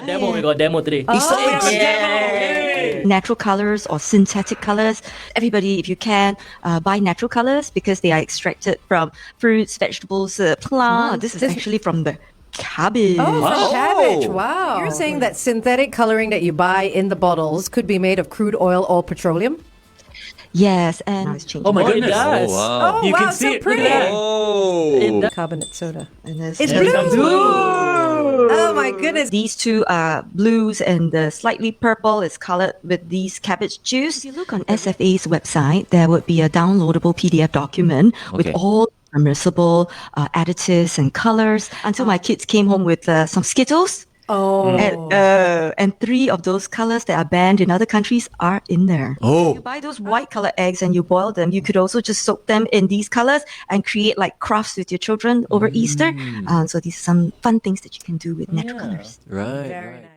Demo, we got demo today. Natural colors or synthetic colors. Everybody, if you can, buy natural colors because they are extracted from fruits, vegetables, plants. This is actually from the cabbage. Oh, from cabbage. Wow. You're saying that synthetic coloring that you buy in the bottles could be made of crude oil or petrolium? Yes, and it's changing. Oh my goodness. Oh, wow. Oh, You wow, can so see it. pretty. Look at that. Oh. Carbonate soda. And It's there's blue. Oh my goodness. These two are blues, and the slightly purple is colored with these cabbage juice. If you look on SFA's website, there would be a downloadable PDF document with all permissible additives and colors. Until my kids came home with some Skittles. And 3 of those colors that are banned in other countries are in there. Oh. You buy those white color eggs and you boil them. You could also just soak them in these colors and create like crafts with your children over Easter. So these are some fun things that you can do with natural colors. Right. Very nice.